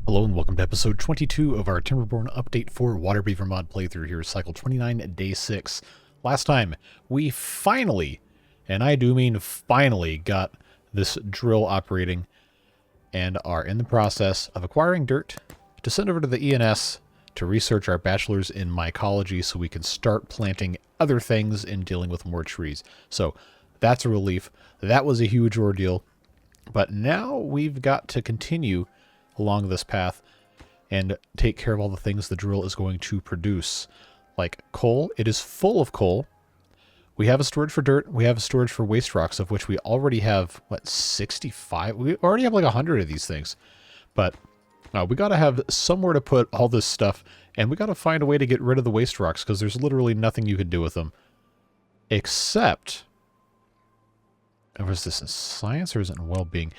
Hello and welcome to episode 22 of our Timberborn update for Waterbeaver mod playthrough. Here is cycle 29, day 6. Last time, we finally, and I do mean finally, got this drill operating and are in the process of acquiring dirt to send over to the ENS to research our bachelor's in mycology so we can start planting other things and dealing with more trees. So that's a relief. That was a huge ordeal. But now we've got to continue along this path and take care of all the things the drill is going to produce. Like coal, it is full of coal. We have a storage for dirt. We have a storage for waste rocks, of which we already have, what, 65? We already have like 100 of these things. But we got to have somewhere to put all this stuff, and we got to find a way to get rid of the waste rocks, because there's literally nothing you can do with them. Except, was this in science or is it in well-being?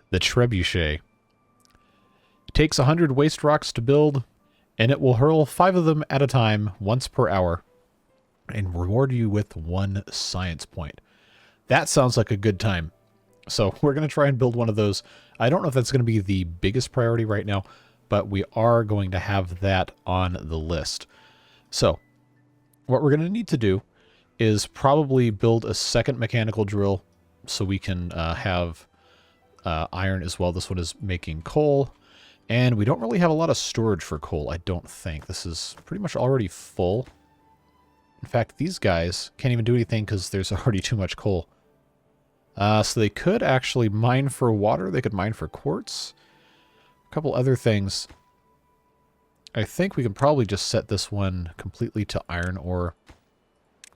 The Trebuchet. It takes 100 waste rocks to build, and it will hurl 5 of them at a time, once per hour, and reward you with 1 science point. That sounds like a good time. So we're going to try and build one of those. I don't know if that's going to be the biggest priority right now, but we are going to have that on the list. So what we're going to need to do is probably build a second mechanical drill so we can have iron as well. This one is making coal. And we don't really have a lot of storage for coal, I don't think. This is pretty much already full. In fact, these guys can't even do anything because there's already too much coal. So they could actually mine for water. They could mine for quartz. A couple other things. I think we can probably just set this one completely to iron ore.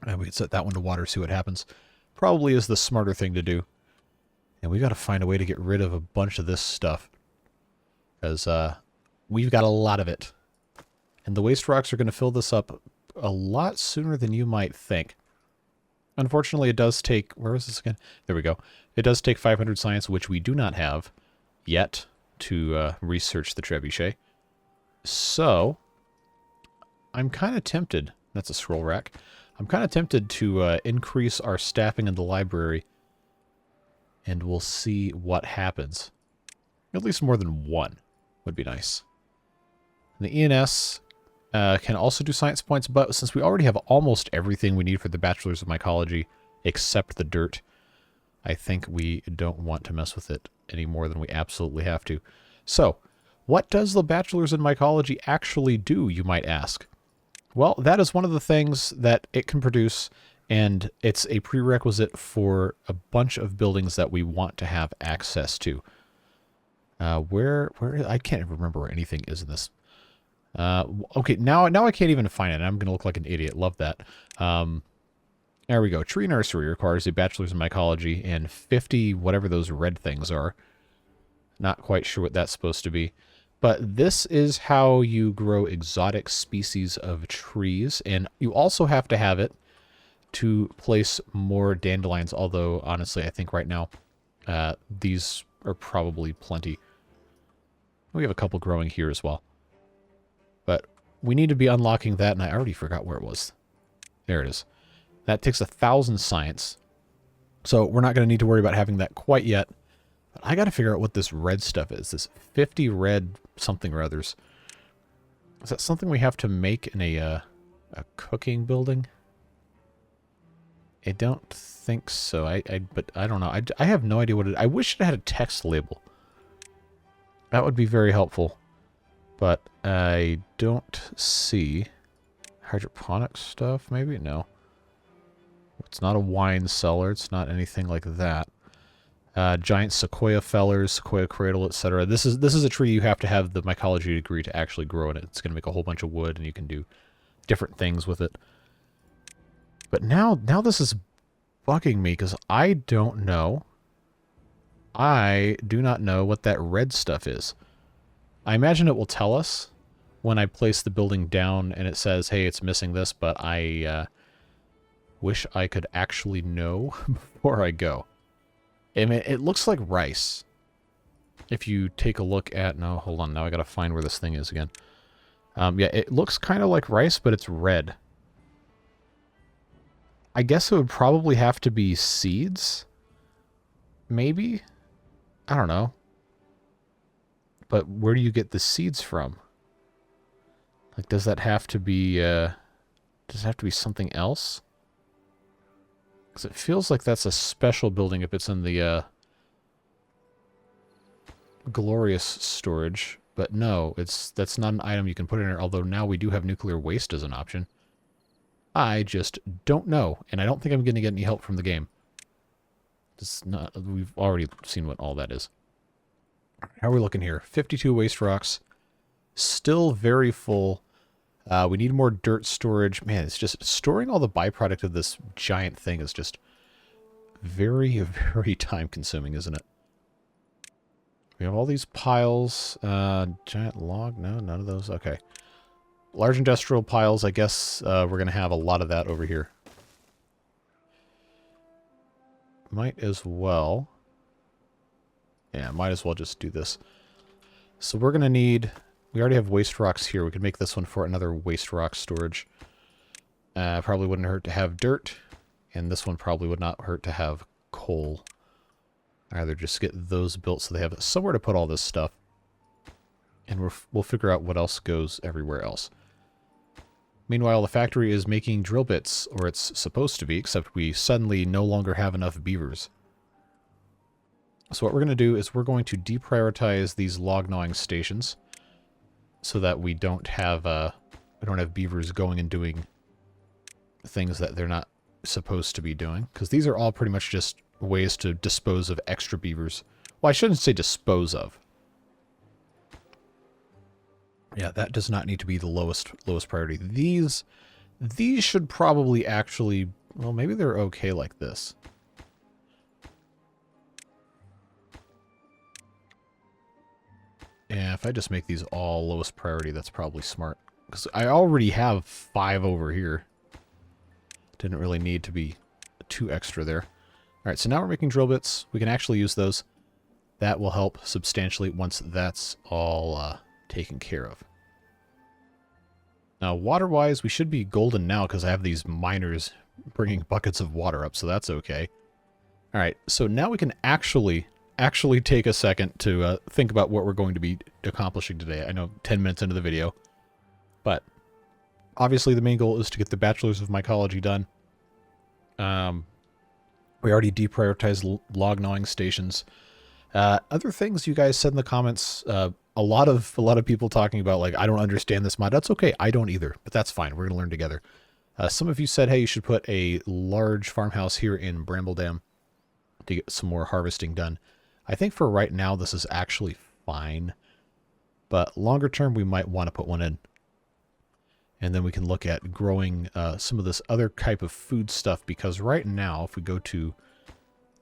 And we can set that one to water, see what happens. Probably is the smarter thing to do. And we got to find a way to get rid of a bunch of this stuff. Because we've got a lot of it. And the waste rocks are going to fill this up a lot sooner than you might think. Unfortunately, it does take... Where is this again? There we go. It does take 500 science, which we do not have yet, to research the trebuchet. So, I'm kind of tempted... That's a scroll rack. I'm kind of tempted to increase our staffing in the library. And we'll see what happens. At least more than 1. Would be nice. And the ENS can also do science points, but since we already have almost everything we need for the Bachelor's of Mycology, except the dirt, I think we don't want to mess with it any more than we absolutely have to. So, what does the Bachelor's in Mycology actually do, you might ask? Well, that is one of the things that it can produce, and it's a prerequisite for a bunch of buildings that we want to have access to. Where I can't even remember where anything is in this. Okay, now I can't even find it. I'm going to look like an idiot. Love that. There we go. Tree Nursery requires a bachelor's in mycology and 50 whatever those red things are. Not quite sure what that's supposed to be. But this is how you grow exotic species of trees. And you also have to have it to place more dandelions. Although, honestly, I think right now these are probably plenty. We have a couple growing here as well. But we need to be unlocking that, and I already forgot where it was. There it is. That takes 1,000 science. So we're not going to need to worry about having that quite yet. But I got to figure out what this red stuff is. This 50 red something or others. Is that something we have to make in a cooking building? I don't think so. But I don't know. I have no idea what it... I wish it had a text label. That would be very helpful. But I don't see... Hydroponic stuff, maybe? No. It's not a wine cellar. It's not anything like that. Giant sequoia fellers, sequoia cradle, etc. This is a tree you have to have the mycology degree to actually grow in it. It's going to make a whole bunch of wood, and you can do different things with it. But now this is bugging me, because I don't know. I do not know what that red stuff is. I imagine it will tell us when I place the building down and it says, hey, it's missing this, but I wish I could actually know before I go. I mean, it looks like rice. If you take a look at... No, hold on. Now I got to find where this thing is again. Yeah, it looks kind of like rice, but it's red. I guess it would probably have to be seeds. Maybe? I don't know. But where do you get the seeds from? Like, does that have to be, does it have to be something else? Because it feels like that's a special building if it's in the, glorious storage. But no, that's not an item you can put in there, although now we do have nuclear waste as an option. I just don't know, and I don't think I'm going to get any help from the game. It's not, we've already seen what all that is. How are we looking here? 52 waste rocks. Still very full. We need more dirt storage. Man, it's just storing all the byproduct of this giant thing is just very, very time consuming, isn't it? We have all these piles. Giant log? No, none of those. Okay. Large industrial piles. I guess we're going to have a lot of that over here. Might as well. Yeah, might as well just do this. So we're going to need... We already have waste rocks here. We could make this one for another waste rock storage. Probably wouldn't hurt to have dirt. And this one probably would not hurt to have coal. Either just get those built so they have somewhere to put all this stuff. And we'll figure out what else goes everywhere else. Meanwhile, the factory is making drill bits, or it's supposed to be, except we suddenly no longer have enough beavers. So what we're going to do is we're going to deprioritize these log gnawing stations so that we don't have beavers going and doing things that they're not supposed to be doing. Because these are all pretty much just ways to dispose of extra beavers. Well, I shouldn't say dispose of. Yeah, that does not need to be the lowest priority. These should probably actually... Well, maybe they're okay like this. Yeah, if I just make these all lowest priority, that's probably smart. Because I already have 5 over here. Didn't really need to be 2 extra there. Alright, so now we're making drill bits. We can actually use those. That will help substantially once that's all taken care of. Now, water-wise, we should be golden now because I have these miners bringing buckets of water up, so that's okay. Alright, so now we can actually take a second to think about what we're going to be accomplishing today. I know 10 minutes into the video, but obviously the main goal is to get the Bachelors of Mycology done. We already deprioritized log gnawing stations. Other things you guys said in the comments, a lot of people talking about, like, I don't understand this mod. That's okay. I don't either, but that's fine. We're going to learn together. Some of you said, hey, you should put a large farmhouse here in Bramble Dam to get some more harvesting done. I think for right now, this is actually fine. But longer term, we might want to put one in. And then we can look at growing some of this other type of food stuff. Because right now, if we go to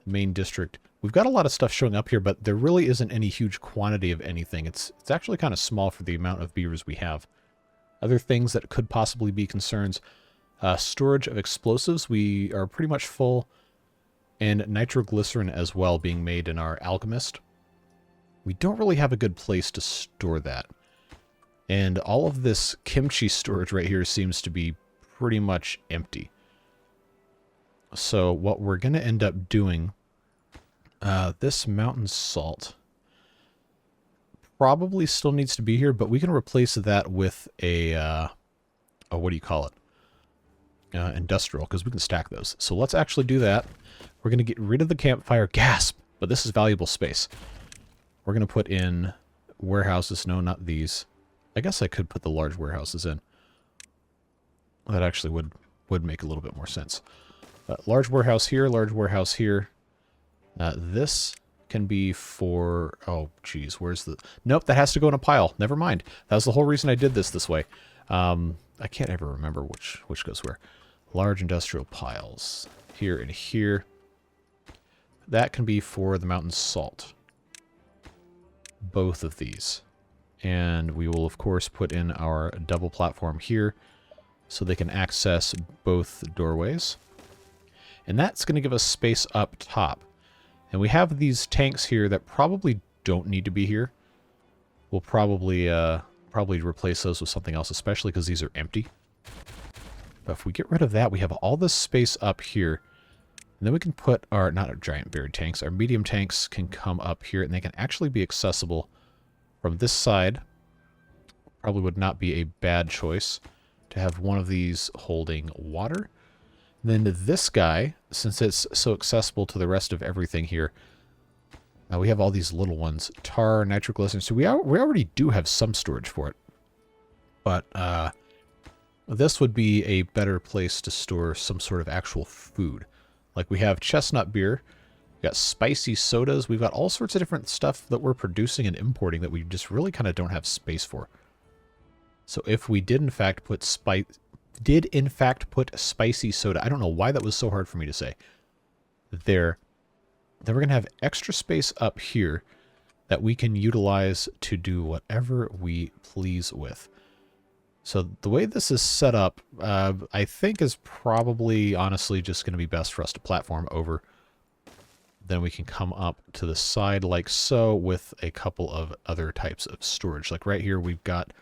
the main district, we've got a lot of stuff showing up here, but there really isn't any huge quantity of anything. It's actually kind of small for the amount of beavers we have. Other things that could possibly be concerns. Storage of explosives, we are pretty much full. And nitroglycerin as well being made in our alchemist. We don't really have a good place to store that. And all of this kimchi storage right here seems to be pretty much empty. So what we're going to end up doing, this mountain salt probably still needs to be here, but we can replace that with a what do you call it? Industrial, because we can stack those. So let's actually do that. We're going to get rid of the campfire. Gasp! But this is valuable space. We're going to put in warehouses. No, not these. I guess I could put the large warehouses in. That actually would make a little bit more sense. Large warehouse here, large warehouse here. This can be for... Oh, geez, where's the... Nope, that has to go in a pile. Never mind. That was the whole reason I did this way. I can't ever remember which goes where. Large industrial piles. Here and here. That can be for the mountain salt. Both of these. And we will, of course, put in our double platform here so they can access both doorways. And that's going to give us space up top. And we have these tanks here that probably don't need to be here. We'll probably replace those with something else, especially because these are empty. But if we get rid of that, we have all this space up here. And then we can put our, not our giant buried tanks, our medium tanks can come up here, and they can actually be accessible From this side, probably would not be a bad choice to have one of these holding water. Then this guy, since it's so accessible to the rest of everything here, we have all these little ones. Tar, nitroglycerin. So we already do have some storage for it. But this would be a better place to store some sort of actual food. Like we have chestnut beer. We've got spicy sodas. We've got all sorts of different stuff that we're producing and importing that we just really kind of don't have space for. So if we did in fact put spicy soda, I don't know why that was so hard for me to say, there, then we're going to have extra space up here that we can utilize to do whatever we please with. So the way this is set up, I think is probably honestly just going to be best for us to platform over. Then we can come up to the side like so with a couple of other types of storage. Like right here we've got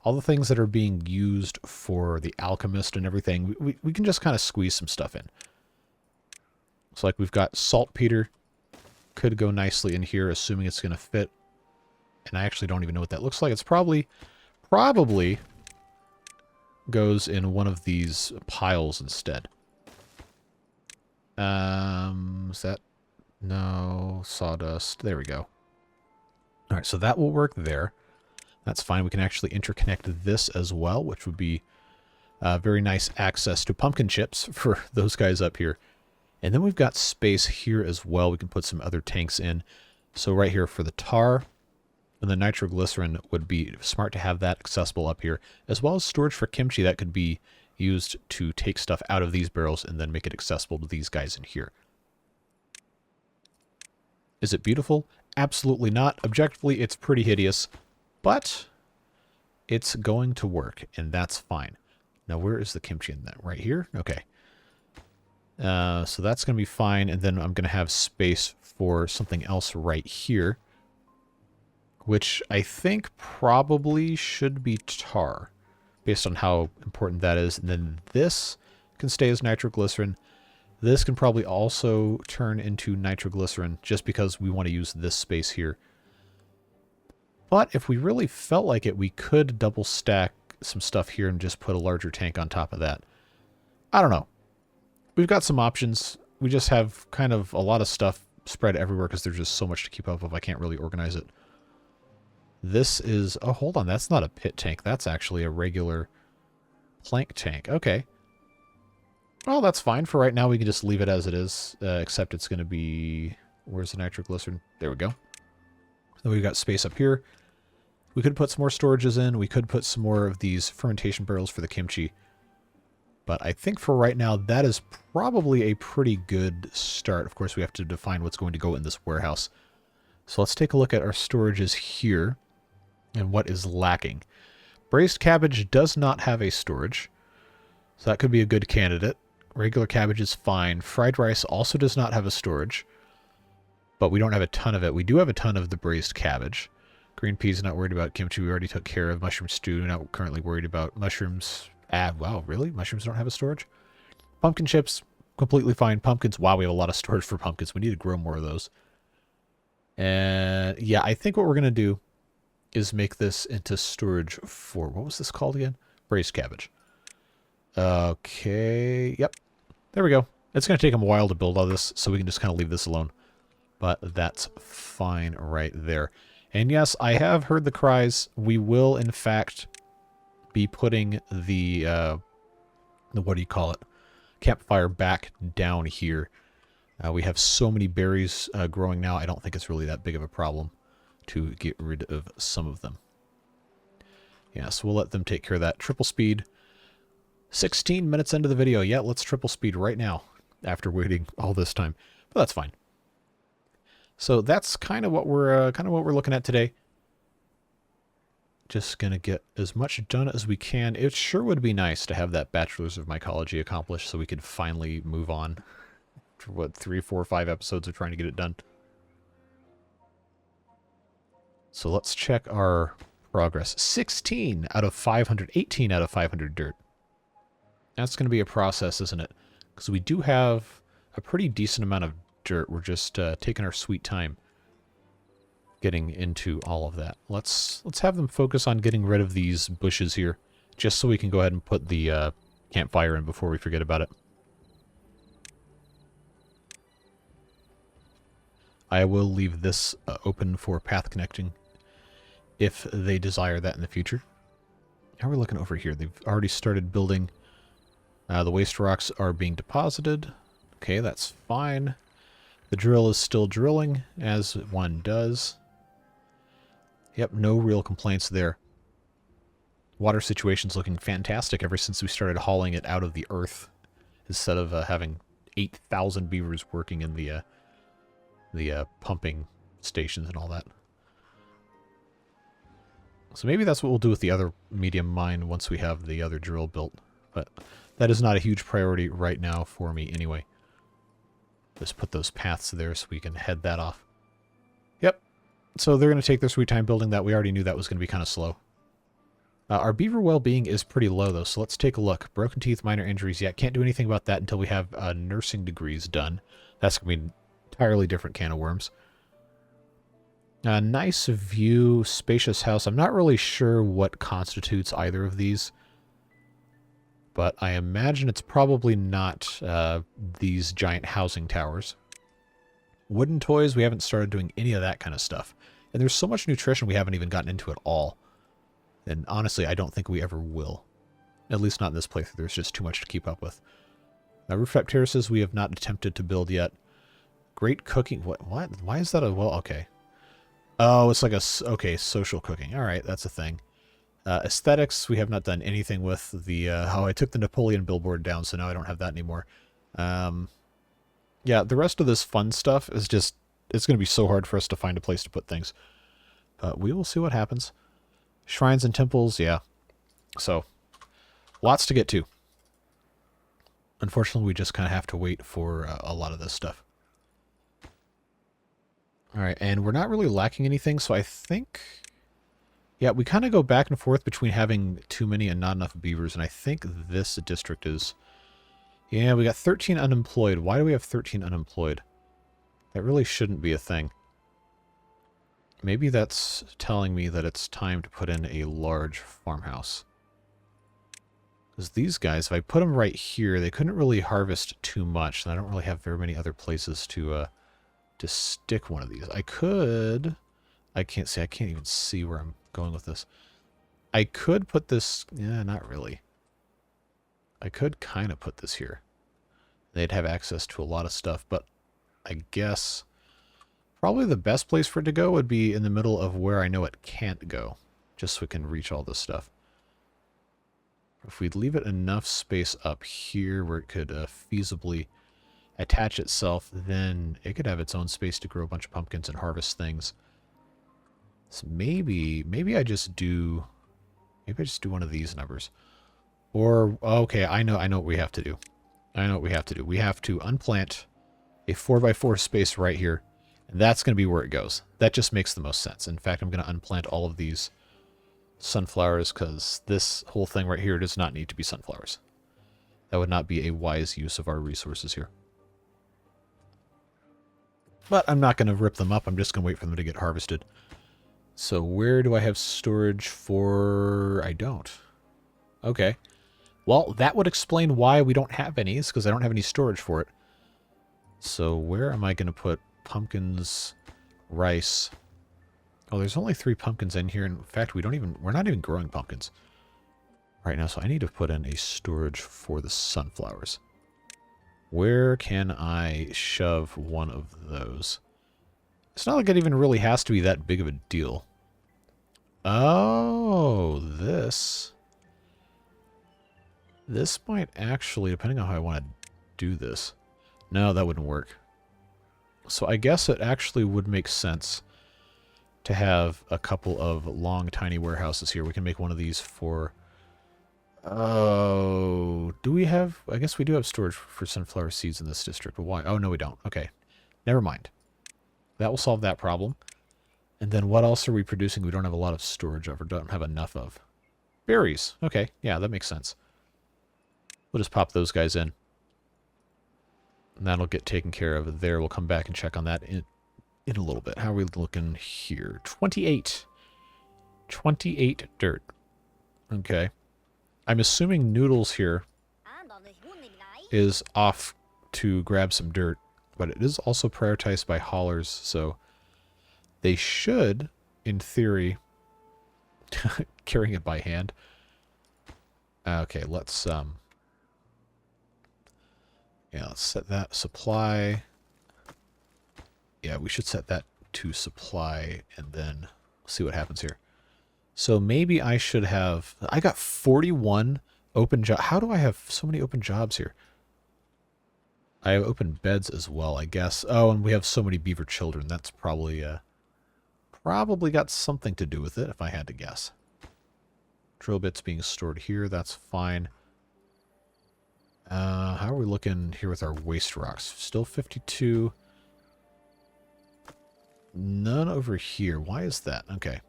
all the things that are being used for the alchemist and everything. We can just kind of squeeze some stuff in. So like we've got saltpeter. Could go nicely in here, assuming it's going to fit. And I actually don't even know what that looks like. It's probably goes in one of these piles instead. Is that... No, sawdust. There we go. All right, so that will work there. That's fine. We can actually interconnect this as well, which would be very nice access to pumpkin chips for those guys up here. And then we've got space here as well. We can put some other tanks in. So right here for the tar and the nitroglycerin would be smart to have that accessible up here, as well as storage for kimchi that could be used to take stuff out of these barrels and then make it accessible to these guys in here. Is it beautiful? Absolutely not. Objectively, it's pretty hideous, but it's going to work, and that's fine. Now, where is the kimchi in that? Right here? Okay. So that's going to be fine, and then I'm going to have space for something else right here, which I think probably should be tar, based on how important that is. And then this can stay as nitroglycerin. This can probably also turn into nitroglycerin just because we want to use this space here. But if we really felt like it, we could double stack some stuff here and just put a larger tank on top of that. I don't know. We've got some options. We just have kind of a lot of stuff spread everywhere because there's just so much to keep up with. I can't really organize it. This is... Oh, hold on. That's not a pit tank. That's actually a regular plank tank. Okay. Well, that's fine. For right now, we can just leave it as it is, except it's going to be... Where's the nitroglycerin? There we go. Then we've got space up here. We could put some more storages in. We could put some more of these fermentation barrels for the kimchi. But I think for right now, that is probably a pretty good start. Of course, we have to define what's going to go in this warehouse. So let's take a look at our storages here and what is lacking. Braised cabbage does not have a storage, so that could be a good candidate. Regular cabbage is fine. Fried rice also does not have a storage, but we don't have a ton of it. We do have a ton of the braised cabbage. Green peas, not worried about. Kimchi, we already took care of. Mushroom stew, not currently worried about. Mushrooms, wow, really? Mushrooms don't have a storage? Pumpkin chips, completely fine. Pumpkins, wow, we have a lot of storage for pumpkins. We need to grow more of those. And yeah, I think what we're going to do is make this into storage for, what was this called again? Braised cabbage. Okay, yep. There we go. It's going to take them a while to build all this, so we can just kind of leave this alone. But that's fine right there. And yes, I have heard the cries. We will, in fact, be putting the what do you call it? Campfire back down here. We have so many berries growing now, I don't think it's really that big of a problem to get rid of some of them. Yeah, so we'll let them take care of that. Triple speed. 16 minutes into the video. Yeah, let's triple speed right now after waiting all this time. But that's fine. So that's kind of what we're looking at today. Just gonna get as much done as we can. It sure would be nice to have that Bachelor's of Mycology accomplished so we could finally move on. For what, 3, 4, 5 episodes of trying to get it done. So let's check our progress. 16 out of 500, 18 out of 500 dirt. That's going to be a process, isn't it? Because we do have a pretty decent amount of dirt. We're just taking our sweet time. getting into all of that. Let's have them focus on getting rid of these bushes here, just so we can go ahead and put the campfire in before we forget about it. I will leave this open for path connecting if they desire that in the future. How are we looking over here? They've already started building. The waste rocks are being deposited. Okay, that's fine. The drill is still drilling, as one does. Yep, no real complaints there. Water situation's looking fantastic ever since we started hauling it out of the earth, instead of having 8,000 beavers working in the pumping stations and all that. So maybe that's what we'll do with the other medium mine once we have the other drill built. But that is not a huge priority right now for me anyway. Just put those paths there so we can head that off. Yep. So they're going to take their sweet time building that. We already knew that was going to be kind of slow. Our beaver well-being is pretty low, though, so let's take a look. Broken teeth, minor injuries. Yeah, can't do anything about that until we have nursing degrees done. That's going to be an entirely different can of worms. Nice view, spacious house. I'm not really sure what constitutes either of these, but I imagine it's probably not these giant housing towers. Wooden toys, we haven't started doing any of that kind of stuff. And there's so much nutrition we haven't even gotten into at all. And honestly, I don't think we ever will. At least not in this playthrough. There's just too much to keep up with. Now, rooftop terraces we have not attempted to build yet. Great cooking. What? Why is that a... Well, okay. Oh, it's like a... Okay, social cooking. All right, that's a thing. Aesthetics, we have not done anything with the... oh, I took the Napoleon billboard down, so now I don't have that anymore. Yeah, the rest of this fun stuff is just... It's going to be so hard for us to find a place to put things. But we will see what happens. Shrines and temples, yeah. So, lots to get to. Unfortunately, we just kind of have to wait for a lot of this stuff. Alright, and we're not really lacking anything, so I think... Yeah, we kind of go back and forth between having too many and not enough beavers, and I think this district is... Yeah, we got 13 unemployed. Why do we have 13 unemployed? That really shouldn't be a thing. Maybe that's telling me that it's time to put in a large farmhouse. Because these guys, if I put them right here, they couldn't really harvest too much, and I don't really have very many other places to stick one of these. I could... I can't even see where I'm going with this. I could put this... Yeah, not really. I could kind of put this here. They'd have access to a lot of stuff, but I guess... Probably the best place for it to go would be in the middle of where I know it can't go, just so we can reach all this stuff. If we'd leave it enough space up here where it could feasibly attach itself, then it could have its own space to grow a bunch of pumpkins and harvest things. So maybe I just do one of these numbers. Or, okay, I know what we have to do. We have to unplant a 4x4 space right here. And that's going to be where it goes. That just makes the most sense. In fact, I'm going to unplant all of these sunflowers because this whole thing right here does not need to be sunflowers. That would not be a wise use of our resources here. But I'm not going to rip them up. I'm just going to wait for them to get harvested. So where do I have storage for... I don't. Okay. Well, that would explain why we don't have any. It's because I don't have any storage for it. So where am I going to put... pumpkins, rice. Oh, there's only 3 pumpkins in here. In fact, we're not even growing pumpkins right now, so I need to put in a storage for the sunflowers. Where can I shove one of those? It's not like it even really has to be that big of a deal. Oh, this might actually, depending on how I want to do this. No, that wouldn't work. So I guess it actually would make sense to have a couple of long, tiny warehouses here. We can make one of these for... Oh, do we have... I guess we do have storage for sunflower seeds in this district, but why? Oh, no, we don't. Okay, never mind. That will solve that problem. And then what else are we producing we don't have a lot of storage of or don't have enough of? Berries. Okay, yeah, that makes sense. We'll just pop those guys in. And that'll get taken care of there. We'll come back and check on that in a little bit. How are we looking here? 28. 28 dirt. Okay. I'm assuming Noodles here is off to grab some dirt, but it is also prioritized by haulers, so they should, in theory, carrying it by hand. Okay, let's let's set that supply. Yeah, we should set that to supply, and then see what happens here. So maybe I should have... I got 41 open jobs. How do I have so many open jobs here? I have open beds as well, I guess. Oh, and we have so many beaver children. That's probably got something to do with it, if I had to guess. Drill bits being stored here. That's fine. How are we looking here with our waste rocks? Still 52. None over here. Why is that? Okay.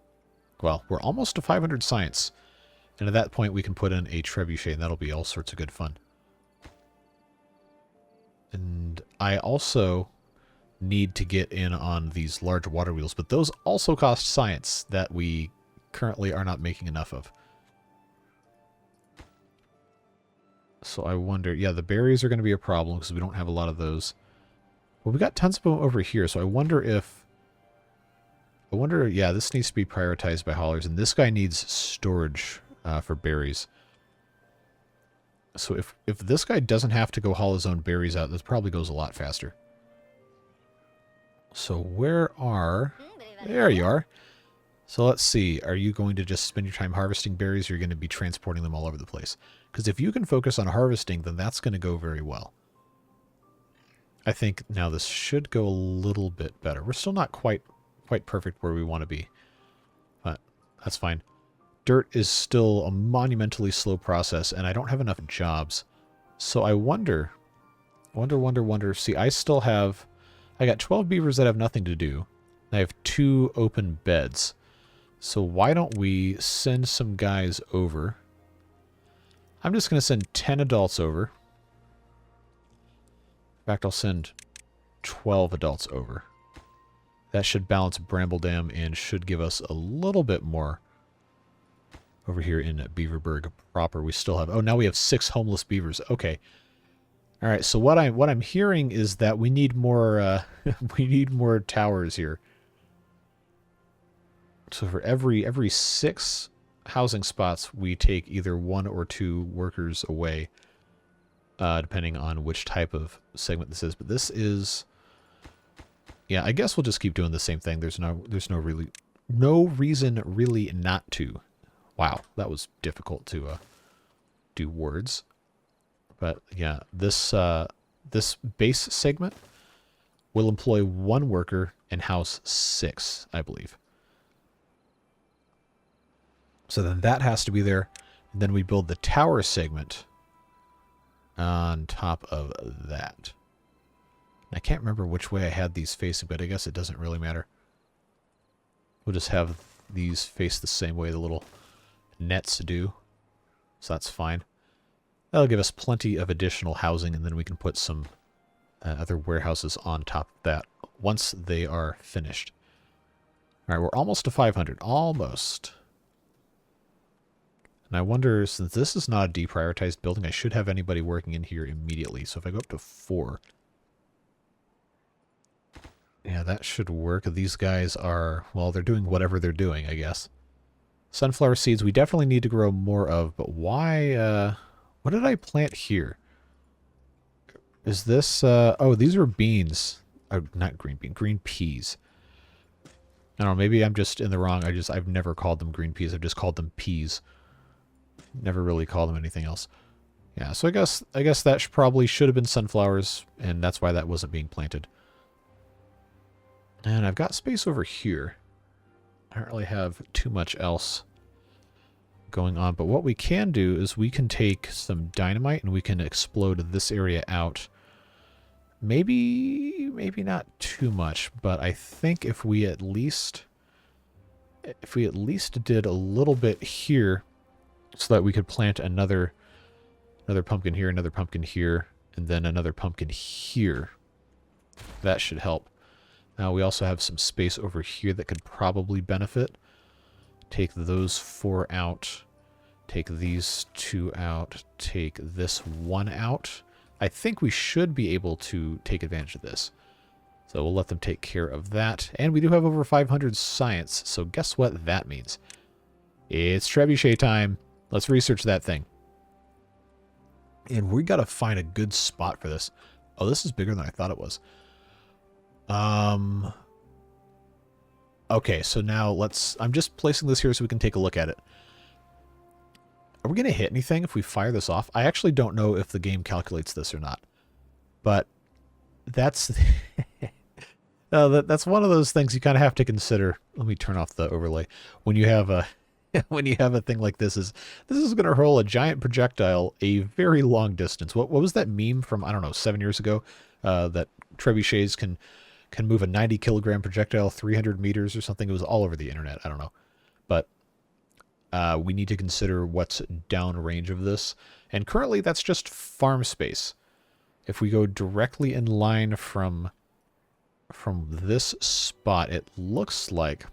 Well, we're almost to 500 science. And at that point, we can put in a trebuchet, and that'll be all sorts of good fun. And I also need to get in on these large water wheels, but those also cost science that we currently are not making enough of. So I wonder, yeah, the berries are going to be a problem because we don't have a lot of those. Well, we got tons of them over here, so I wonder, yeah, this needs to be prioritized by haulers, and this guy needs storage for berries. So if this guy doesn't have to go haul his own berries out, this probably goes a lot faster. So where are... There you are. So let's see. Are you going to just spend your time harvesting berries, or are you going to be transporting them all over the place? Because if you can focus on harvesting, then that's going to go very well. I think now this should go a little bit better. We're still not quite perfect where we want to be, but that's fine. Dirt is still a monumentally slow process, and I don't have enough jobs. So I wonder. See, I got 12 beavers that have nothing to do. I have 2 open beds. So why don't we send some guys over? I'm just going to send 10 adults over. In fact, I'll send 12 adults over. That should balance Bramble Dam and should give us a little bit more over here in Beaverburg proper. We still have... Oh, now we have 6 homeless beavers. Okay. All right, so what I'm hearing is that we need more we need more towers here. So for every 6 housing spots, we take either 1 or 2 workers away, depending on which type of segment this is. But this is... Yeah, I guess we'll just keep doing the same thing. There's no reason really not to. Wow, that was difficult to do words. But yeah, this base segment will employ 1 worker and house 6, I believe. So then that has to be there. And then we build the tower segment on top of that. I can't remember which way I had these facing, but I guess it doesn't really matter. We'll just have these face the same way the little nets do. So that's fine. That'll give us plenty of additional housing, and then we can put some other warehouses on top of that once they are finished. All right, we're almost to 500. Almost. And I wonder, since this is not a deprioritized building, I should have anybody working in here immediately. So if I go up to 4... Yeah, that should work. These guys are, well, they're doing whatever they're doing, I guess. Sunflower seeds we definitely need to grow more of, but why, what did I plant here? Is this, oh, these are beans. Oh, not green bean, green peas. I don't know, maybe I'm just in the wrong. I've never called them green peas. I've just called them peas. Never really called them anything else. Yeah, so I guess that probably should have been sunflowers, and that's why that wasn't being planted. And I've got space over here. I don't really have too much else going on. But what we can do is we can take some dynamite and we can explode this area out. Maybe not too much, but I think if we at least did a little bit here so that we could plant another pumpkin here, and then another pumpkin here, that should help. We also have some space over here that could probably benefit. Take those 4 out. Take these 2 out. Take this 1 out. I think we should be able to take advantage of this. So we'll let them take care of that. And we do have over 500 science, so guess what that means? It's trebuchet time. Let's research that thing. And we got to find a good spot for this. Oh, this is bigger than I thought it was. Okay, so now I'm just placing this here so we can take a look at it. Are we going to hit anything if we fire this off? I actually don't know if the game calculates this or not. But that's... that's one of those things you kind of have to consider. Let me turn off the overlay. When you have a thing like this is going to hurl a giant projectile a very long distance. What was that meme from, I don't know, 7 years ago? That trebuchets can move a 90 kilogram projectile 300 meters or something. It was all over the internet. I don't know. But we need to consider what's downrange of this. And currently that's just farm space. If we go directly in line from this spot, it looks like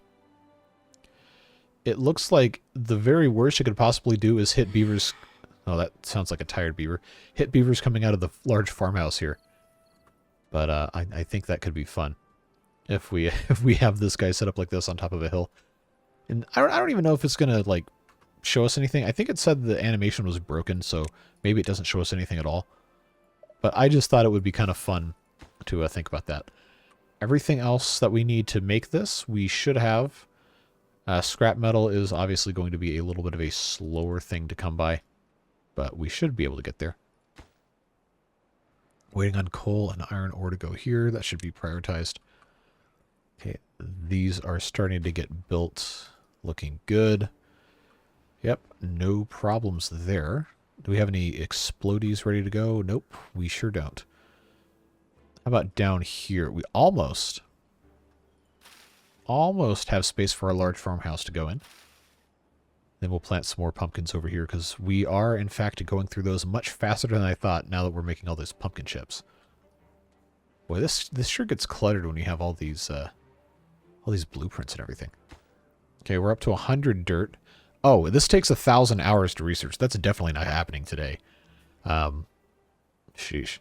the very worst you could possibly do is hit beavers. Oh, that sounds like a tired beaver. Hit beavers coming out of the large farmhouse here. But I think that could be fun if we have this guy set up like this on top of a hill. And I don't even know if it's gonna like show us anything. I think it said the animation was broken, so maybe it doesn't show us anything at all. But I just thought it would be kind of fun to think about that. Everything else that we need to make this, we should have. Scrap metal is obviously going to be a little bit of a slower thing to come by, but we should be able to get there. Waiting on coal and iron ore to go here. That should be prioritized. Okay, these are starting to get built. Looking good. Yep, no problems there. Do we have any explodies ready to go? Nope, we sure don't. How about down here? We almost have space for our large farmhouse to go in. Then we'll plant some more pumpkins over here because we are, in fact, going through those much faster than I thought now that we're making all those pumpkin chips. Boy, this sure gets cluttered when you have all these blueprints and everything. Okay, we're up to 100 dirt. Oh, this takes 1,000 hours to research. That's definitely not happening today. Sheesh.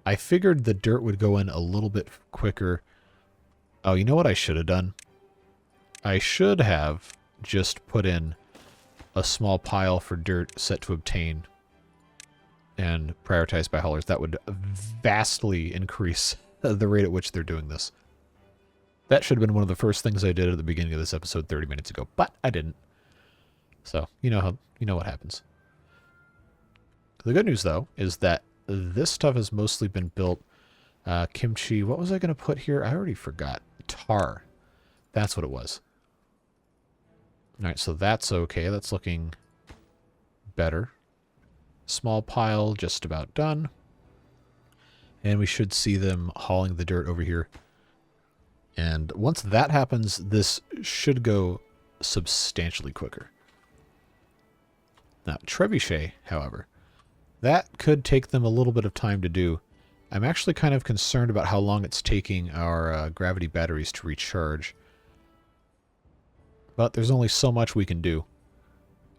I figured the dirt would go in a little bit quicker. Oh, you know what I should have done? I should have just put in a small pile for dirt set to obtain and prioritized by haulers. That would vastly increase the rate at which they're doing this. That should have been one of the first things I did at the beginning of this episode 30 minutes ago, but I didn't. So, you know what happens. The good news, though, is that this stuff has mostly been built. Kimchi, what was I going to put here? I already forgot. Tar. That's what it was. Alright, so that's okay. That's looking better. Small pile, just about done. And we should see them hauling the dirt over here. And once that happens, this should go substantially quicker. Now, trebuchet, however, that could take them a little bit of time to do. I'm actually kind of concerned about how long it's taking our gravity batteries to recharge. But there's only so much we can do.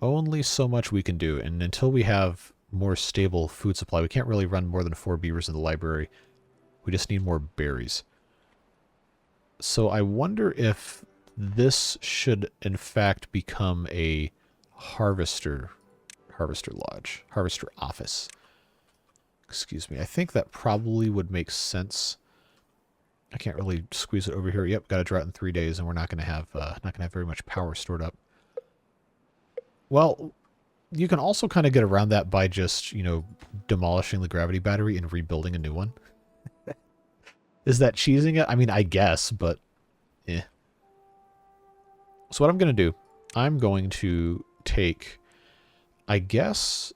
Only so much we can do. And until we have more stable food supply, we can't really run more than 4 beavers in the library. We just need more berries. So I wonder if this should, in fact, become a harvester lodge, harvester office. Excuse me. I think that probably would make sense. I can't really squeeze it over here. Yep, got to draw it in 3 days, and we're not going to have very much power stored up. Well, you can also kind of get around that by just, demolishing the gravity battery and rebuilding a new one. Is that cheesing it? I mean, I guess, but eh. So what I'm going to do, I'm going to take, I guess,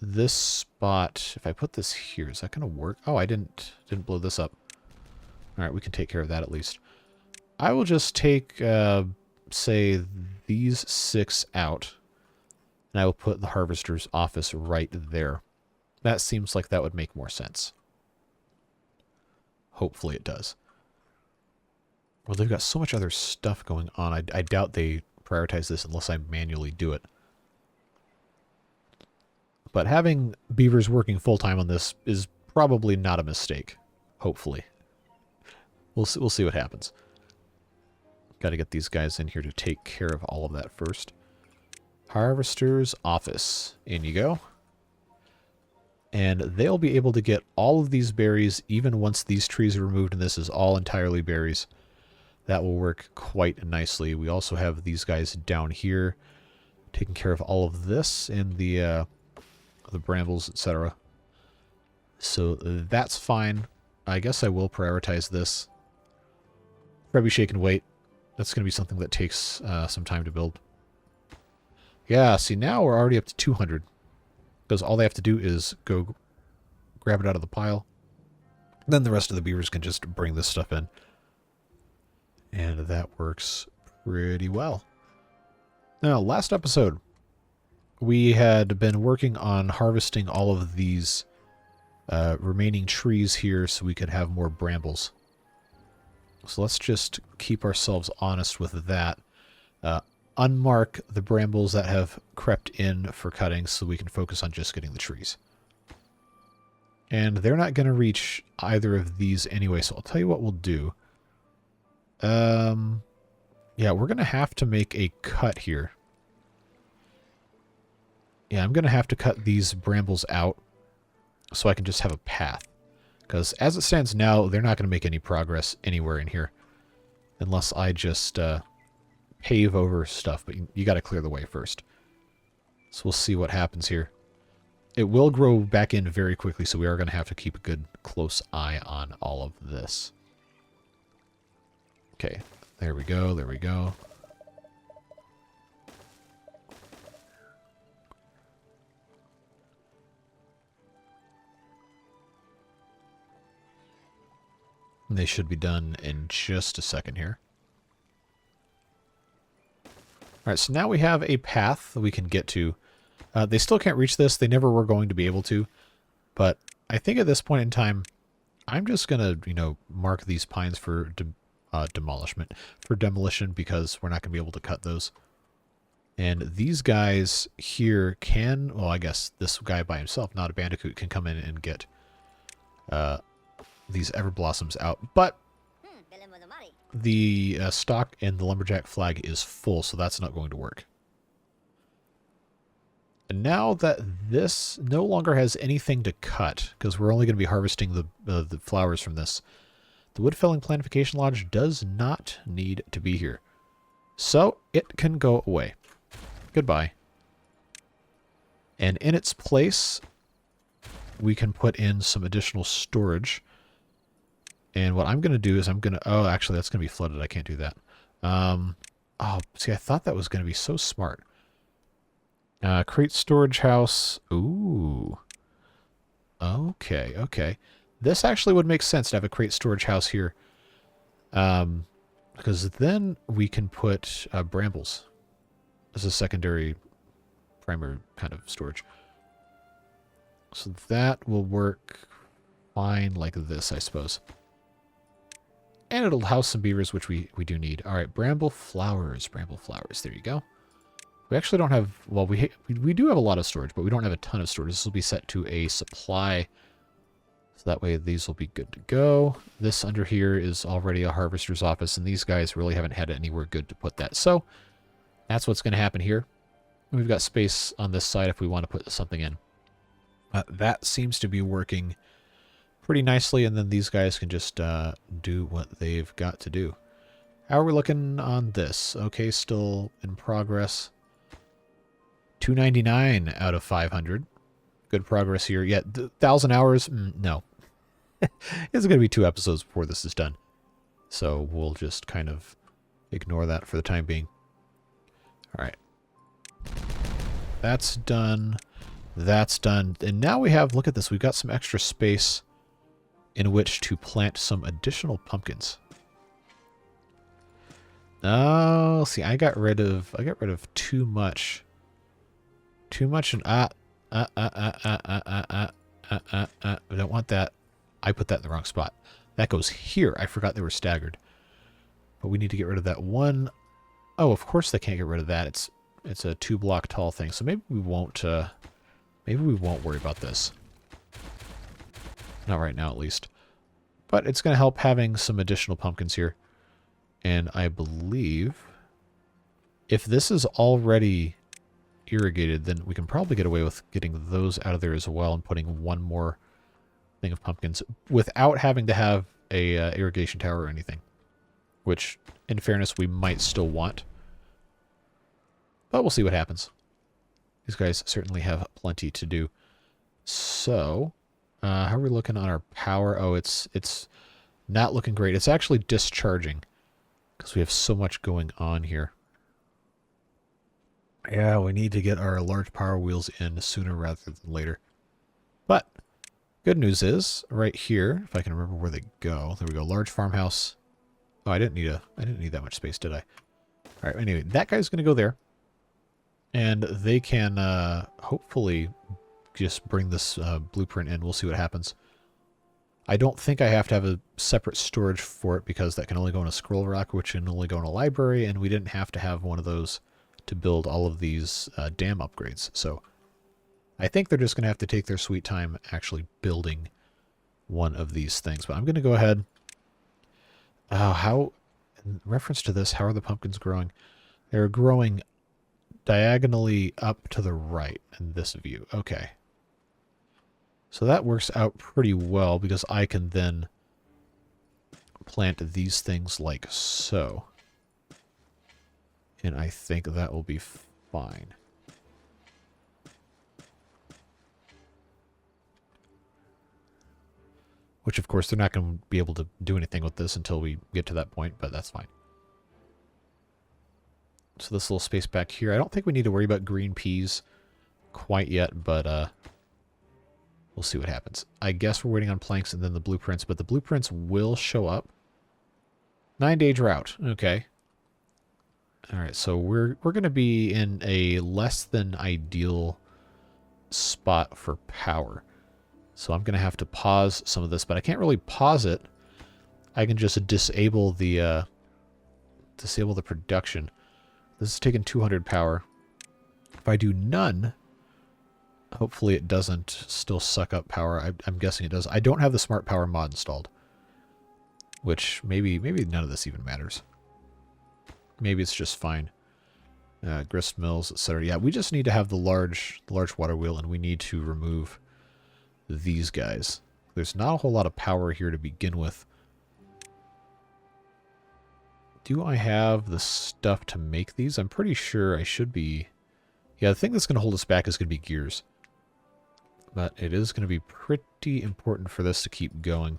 this spot. If I put this here, is that going to work? Oh, I didn't blow this up. All right, we can take care of that at least. I will just take, say, these 6 out, and I will put the harvester's office right there. That seems like that would make more sense. Hopefully it does. Well, they've got so much other stuff going on. I doubt they prioritize this unless I manually do it. But having beavers working full-time on this is probably not a mistake. Hopefully. We'll see what happens. Got to get these guys in here to take care of all of that first. Harvester's office. In you go. And they'll be able to get all of these berries even once these trees are removed, and this is all entirely berries. That will work quite nicely. We also have these guys down here taking care of all of this and the brambles, etc. So that's fine. I guess I will prioritize this. Trebuchet can wait. That's going to be something that takes some time to build. Yeah, see, now we're already up to 200. Because all they have to do is go grab it out of the pile. Then the rest of the beavers can just bring this stuff in. And that works pretty well. Now, last episode, we had been working on harvesting all of these remaining trees here so we could have more brambles. So let's just keep ourselves honest with that. Unmark the brambles that have crept in for cutting so we can focus on just getting the trees. And they're not going to reach either of these anyway, so I'll tell you what we'll do. Yeah, we're going to have to make a cut here. Yeah, I'm going to have to cut these brambles out so I can just have a path. Because as it stands now, they're not going to make any progress anywhere in here. Unless I just pave over stuff, but you got to clear the way first. So we'll see what happens here. It will grow back in very quickly, so we are going to have to keep a good close eye on all of this. Okay, there we go, there we go. They should be done in just a second here. Alright, so now we have a path that we can get to. They still can't reach this. They never were going to be able to. But I think at this point in time, I'm just going to, you know, mark these pines for demolition because we're not going to be able to cut those. And these guys here can, well, I guess this guy by himself, not a bandicoot, can come in and get these everblossoms out. But the stock and the lumberjack flag is full, so that's not going to work. And now that this no longer has anything to cut, because we're only going to be harvesting the flowers from this, the wood felling planification lodge does not need to be here. So it can go away. Goodbye. And in its place, we can put in some additional storage. And what I'm going to do is I'm going to... Oh, actually, that's going to be flooded. I can't do that. Oh, see, I thought that was going to be so smart. Create storage house. Ooh. Okay, okay. This actually would make sense to have a crate storage house here. Because then we can put brambles as a secondary, primary kind of storage. So that will work fine like this, I suppose. And it'll house some beavers, which we do need. All right, bramble flowers. Bramble flowers. There you go. We actually don't have... Well, we do have a lot of storage, but we don't have a ton of storage. This will be set to a supply. So that way these will be good to go. This under here is already a harvester's office, and these guys really haven't had anywhere good to put that. So that's what's going to happen here. We've got space on this side if we want to put something in. That seems to be working pretty nicely, and then these guys can just do what they've got to do. How are we looking on this? Okay, still in progress. 299 out of 500. Good progress here. Yeah, 1,000 hours? No. It's going to be 2 episodes before this is done. So we'll just kind of ignore that for the time being. All right. That's done. That's done. And now we have, look at this, we've got some extra space in which to plant some additional pumpkins. Oh, see, I got rid of too much. Too much and I don't want that. I put that in the wrong spot. That goes here. I forgot they were staggered. But we need to get rid of that one. Oh, of course they can't get rid of that. It's a 2-block tall thing. So maybe we won't worry about this. Not right now, at least. But it's going to help having some additional pumpkins here. And I believe if this is already irrigated, then we can probably get away with getting those out of there as well and putting one more thing of pumpkins without having to have a irrigation tower or anything. Which, in fairness, we might still want. But we'll see what happens. These guys certainly have plenty to do. So, how are we looking on our power? Oh, it's not looking great. It's actually discharging because we have so much going on here. Yeah, we need to get our large power wheels in sooner rather than later. But good news is, right here, if I can remember where they go. There we go. Large farmhouse. Oh, I didn't need that much space, did I? All right. Anyway, that guy's going to go there, and they can hopefully just bring this blueprint in. We'll see what happens. I don't think I have to have a separate storage for it because that can only go in a scroll rock, which can only go in a library, and we didn't have to have one of those to build all of these dam upgrades. So I think they're just going to have to take their sweet time actually building one of these things. But I'm going to go ahead. How, in reference to this, how are the pumpkins growing? They're growing diagonally up to the right in this view. Okay. So that works out pretty well because I can then plant these things like so. And I think that will be fine. Which, of course, they're not going to be able to do anything with this until we get to that point, but that's fine. So this little space back here, I don't think we need to worry about green peas quite yet, but we'll see what happens. I guess we're waiting on planks and then the blueprints, but the blueprints will show up. 9-day drought. Okay. All right, so we're going to be in a less than ideal spot for power. So I'm going to have to pause some of this, but I can't really pause it. I can just disable the production. This is taking 200 power. If I do none, hopefully it doesn't still suck up power. I'm guessing it does. I don't have the smart power mod installed, which maybe none of this even matters. Maybe it's just fine. Grist mills, etc. Yeah, we just need to have the large water wheel, and we need to remove these guys. There's not a whole lot of power here to begin with. Do I have the stuff to make these? I'm pretty sure I should be. Yeah, the thing that's going to hold us back is going to be gears. But it is going to be pretty important for this to keep going.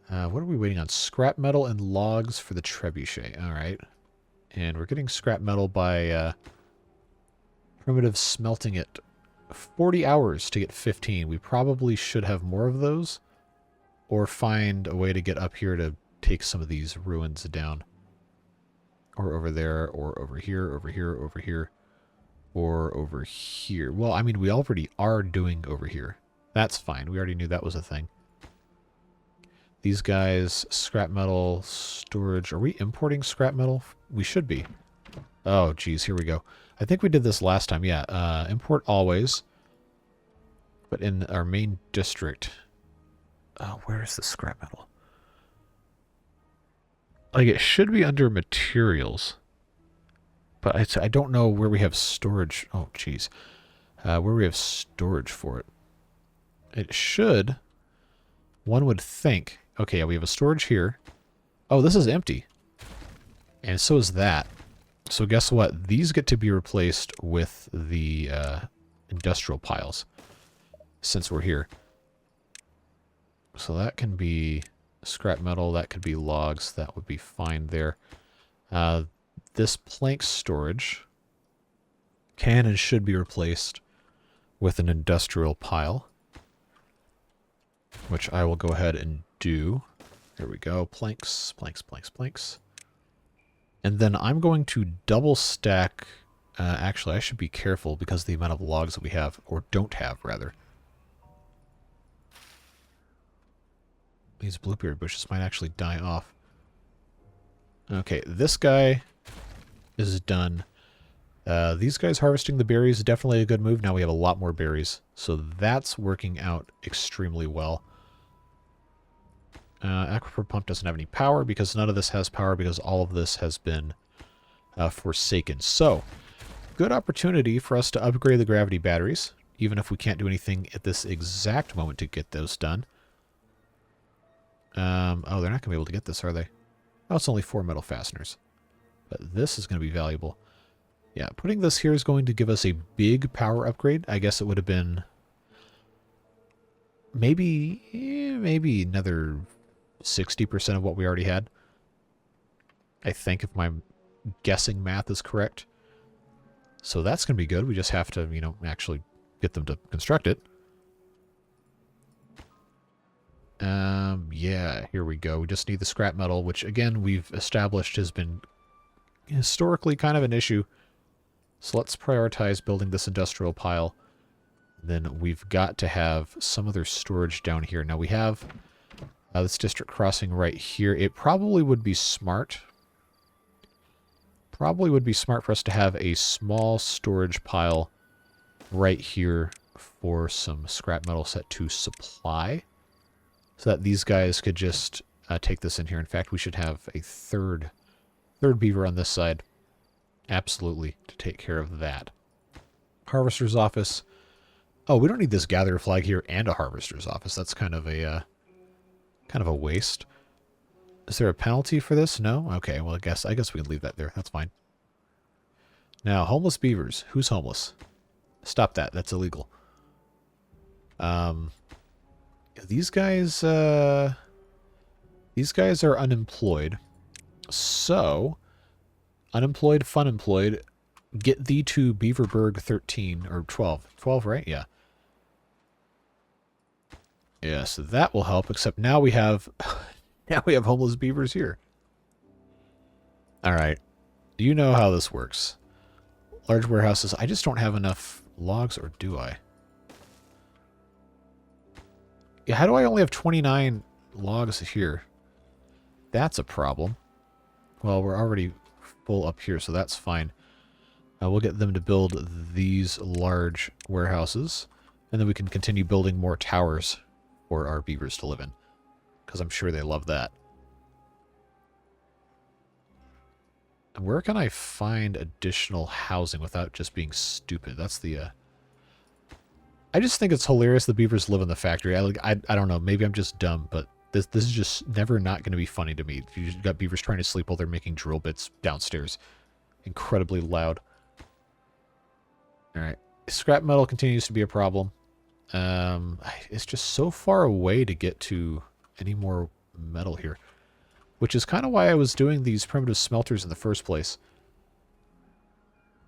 What are we waiting on? Scrap metal and logs for the trebuchet. All right. And we're getting scrap metal by primitive smelting it. 40 hours to get 15. We probably should have more of those. Or find a way to get up here to take some of these ruins down. Or over there, or over here, over here, over here. Or over here. Well, I mean, we already are doing over here. That's fine. We already knew that was a thing. These guys, scrap metal, storage. Are we importing scrap metal? We should be. Oh, geez, here we go. I think we did this last time. Yeah, import always. But in our main district. Where is the scrap metal? Like, it should be under materials. But I don't know where we have storage. Oh, geez. Where we have storage for it. It should. One would think. Okay, yeah, we have a storage here. Oh, this is empty. And so is that. So guess what? These get to be replaced with the industrial piles. Since we're here. So that can be scrap metal. That could be logs. That would be fine there. This plank storage can and should be replaced with an industrial pile. Which I will go ahead and do. There we go. Planks, planks, planks, planks. And then I'm going to double stack. Actually, I should be careful because of the amount of logs that we have, or don't have, rather. These blueberry bushes might actually die off. Okay, this guy is done. These guys harvesting the berries is definitely a good move. Now we have a lot more berries. So that's working out extremely well. Aquifer pump doesn't have any power because none of this has power because all of this has been forsaken. So, good opportunity for us to upgrade the gravity batteries, even if we can't do anything at this exact moment to get those done. Oh, they're not going to be able to get this, are they? Oh, it's only 4 metal fasteners. But this is going to be valuable. Yeah, putting this here is going to give us a big power upgrade. I guess it would have been maybe another 60% of what we already had. I think, if my guessing math is correct. So that's going to be good. We just have to, actually get them to construct it. Yeah, here we go. We just need the scrap metal, which, again, we've established has been historically kind of an issue. So let's prioritize building this industrial pile. Then we've got to have some other storage down here. Now we have this district crossing right here. It probably would be smart. Probably would be smart for us to have a small storage pile right here for some scrap metal set to supply. So that these guys could just take this in here. In fact, we should have a third beaver on this side. Absolutely, to take care of that. Harvester's office. Oh, we don't need this gatherer flag here and a harvester's office. That's kind of a waste. Is there a penalty for this? No? Okay, well, I guess we can leave that there. That's fine. Now, homeless beavers. Who's homeless? Stop that. That's illegal. These guys are unemployed. So, unemployed, funemployed, get thee to Beaverburg 13, or 12. 12, right? Yeah. Yeah, so that will help, except now we have homeless beavers here. Alright. You know how this works. Large warehouses. I just don't have enough logs, or do I? Yeah, how do I only have 29 logs here? That's a problem. Well, we're already full up here, so that's fine. We'll get them to build these large warehouses, and then we can continue building more towers for our beavers to live in, because I'm sure they love that. And where can I find additional housing without just being stupid? That's the... I just think it's hilarious the beavers live in the factory. I don't know, maybe I'm just dumb, but this is just never not going to be funny to me. You've got beavers trying to sleep while they're making drill bits downstairs. Incredibly loud. Alright. Scrap metal continues to be a problem. It's just so far away to get to any more metal here. Which is kind of why I was doing these primitive smelters in the first place.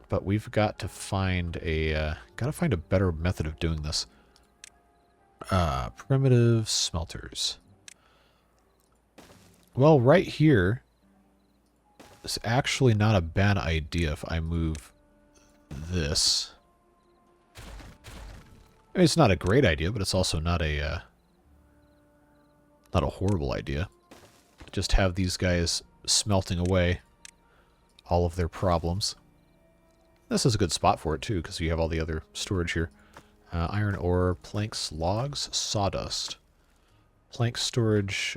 But we've got to find a better method of doing this. Primitive smelters. Well, right here is actually not a bad idea if I move this. I mean, it's not a great idea, but it's also not a horrible idea. Just have these guys smelting away all of their problems. This is a good spot for it, too, because you have all the other storage here. Iron ore, planks, logs, sawdust. Plank storage,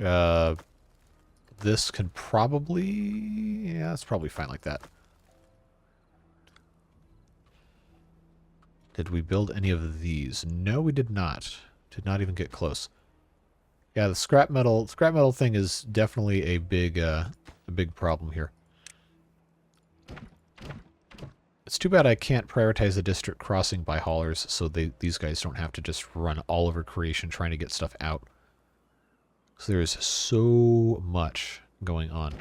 this can probably... Yeah, it's probably fine like that. Did we build any of these? No, we did not. Did not even get close. Yeah, the scrap metal thing is definitely a big problem here. It's too bad I can't prioritize the district crossing by haulers, so these guys don't have to just run all over creation trying to get stuff out. So there's so much going on.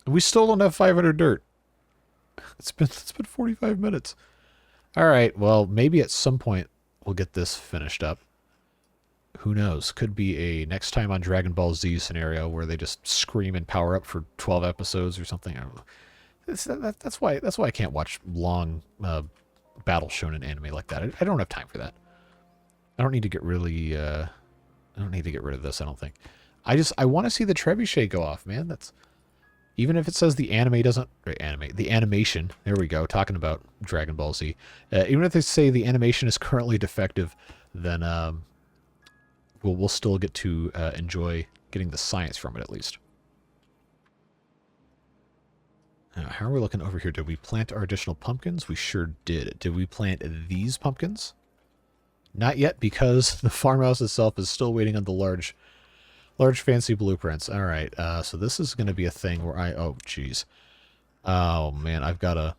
And we still don't have 500 dirt. It's been 45 minutes. All right, well, maybe at some point we'll get this finished up. Who knows? Could be a next time on Dragon Ball Z scenario where they just scream and power up for 12 episodes or something. I don't know. That's why I can't watch long battle shonen anime like that. I don't have time for that. I don't need to get really I don't need to get rid of this, I don't think. I want to see the trebuchet go off, man. That's even if it says the anime doesn't the animation. There we go. Talking about Dragon Ball Z. Even if they say the animation is currently defective, then we'll still get to enjoy getting the science from it at least. How are we looking over here? Did we plant our additional pumpkins? We sure did. Did we plant these pumpkins? Not yet, because the farmhouse itself is still waiting on the large fancy blueprints. All right, so this is going to be a thing where oh, geez. Oh, man, I gotta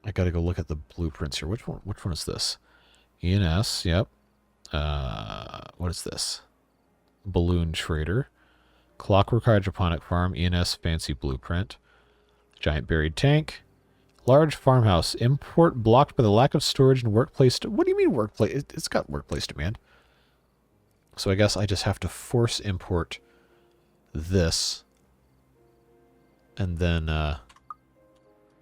go look at the blueprints here. Which one is this? ENS, yep. What is this? Balloon Trader. Clockwork Hydroponic Farm, ENS Fancy Blueprint. Giant Buried Tank. Large Farmhouse. Import blocked by the lack of storage and workplace. What do you mean workplace? It's got workplace demand. So I guess I just have to force import this. And then